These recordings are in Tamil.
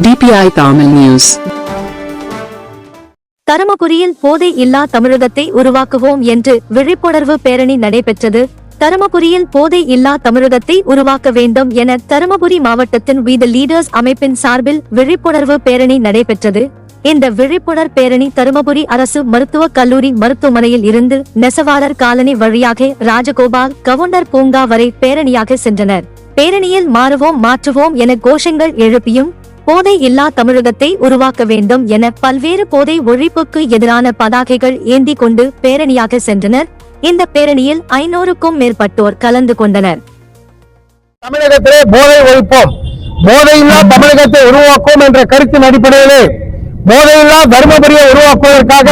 DPI Tamil News. தருமபுரியில் போதை இல்லா தமிழகத்தை உருவாக்குவோம் என்று விழிப்புணர்வு பேரணி நடைபெற்றது. தருமபுரியில் போதை இல்லா தமிழகத்தை உருவாக்க வேண்டும் என தருமபுரி மாவட்டத்தின் We the Leaders அமைப்பின் சார்பில் விழிப்புணர்வு பேரணி நடைபெற்றது. இந்த விழிப்புணர்வு பேரணி தருமபுரி அரசு மருத்துவக் கல்லூரி மருத்துவமனையில் இருந்து நெசவாளர் காலனி வழியாக ராஜகோபால் கவுண்டர் பூங்கா வரை பேரணியாக சென்றனர். பேரணியில் மாறுவோம் மாற்றுவோம் என கோஷங்கள் எழுப்பியும் போதை இல்லா தமிழகத்தை உருவாக்க வேண்டும் என பல்வேறு போதை ஒழிப்புக்கு எதிரான பதாகைகள் ஏந்தி கொண்டு பேரணியாக சென்றனர். இந்த பேரணியில் 500க்கும் மேற்பட்டோர் கலந்து கொண்டனர். தமிழகத்திலே போதை ஒழிப்போம், போதையில்லா தமிழகத்தை உருவாக்குவோம் என்ற கருத்தின் அடிப்படையிலே போதையில்லா தருமபுரியை உருவாக்குவதற்காக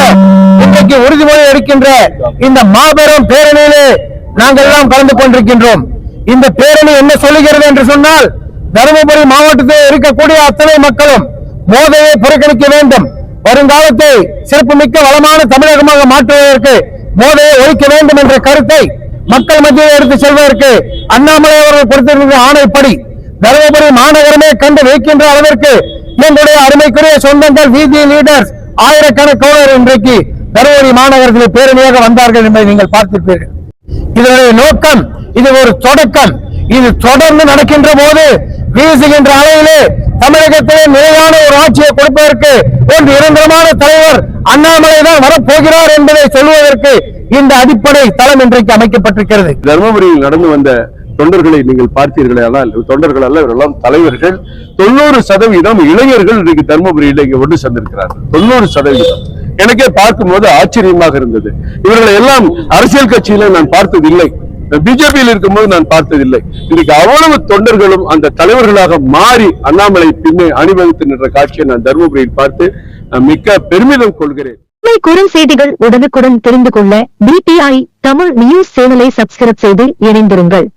இன்றைக்கு உறுதிமொழி எடுக்கின்ற இந்த மாபெரும் பேரணியிலே நாங்கள் எல்லாம் கலந்து கொண்டிருக்கின்றோம். இந்த பேரணி என்ன சொல்லுகிறது என்று சொன்னால், தருமபுரி மாவட்டத்தில் இருக்கக்கூடிய அத்தனை மக்களும் போதையை புறக்கணிக்க வேண்டும், வருங்காலத்தை சிறப்புமிக்க வளமான தமிழகமாக மாற்றுவதற்கு போதையை ஒழிக்க வேண்டும் என்ற கருத்தை மக்கள் மத்தியில் எடுத்து செல்வதற்கு அண்ணாமலை அவர்கள் கொடுத்திருக்கிற ஆணைப்படி தருமபுரி மாநகரமே கண்டு வைக்கின்ற அளவிற்கு எங்களுடைய அருமைக்குரிய சொந்தங்கள் வீதி லீடர்ஸ் ஆயிரக்கணக்கானோர் இன்றைக்கு தருமபுரி மாநகரத்தில் பேரணியாக வந்தார்கள் என்பதை நீங்கள் பார்த்திருப்பீர்கள். இதனுடைய நோக்கம், இது ஒரு தொடக்கம். இது தொடர்ந்து நடக்கின்ற போது வீசுகின்ற அளவிலே தமிழகத்திலே நிலையான ஒரு ஆட்சியை கொடுப்பதற்கு ஒரு நிரந்தரமான தலைவர் அண்ணாமலை தான் வரப்போகிறார் என்பதை சொல்வதற்கு இந்த அடிப்படை தளம் இன்றைக்கு அமைக்கப்பட்டிருக்கிறது. தருமபுரியில் நடந்து வந்த தொண்டர்களை நீங்கள் பார்த்தீர்களே, ஆனால் தொண்டர்கள் அல்ல, இவரெல்லாம் தலைவர்கள். 90% இளைஞர்கள் இன்றைக்கு தருமபுரியில் இங்க ஒன்று சேர்ந்திருக்கிறார்கள். 90%. எனக்கே பார்க்கும்போது ஆச்சரியமாக இருந்தது. இவர்களை எல்லாம் அரசியல் கட்சியில நான் பார்த்ததில்லை, பிஜேபியில் இருக்கும்போது நான் பார்த்ததில்லை. இன்றைக்கு அவ்வளவு தொண்டர்களும் அந்த தலைவர்களாக மாறி அண்ணாமலை பின்னே அணிவகுத்து நின்ற காட்சியை நான் தருமபுரியில் பார்த்து மிக்க பெருமிதம் கொள்கிறேன். குறுஞ்செய்திகள் உடனுக்குடன் தெரிந்து கொள்ள DPI தமிழ் நியூஸ் சேனலை சப்ஸ்கிரைப் செய்து இணைந்திருங்கள்.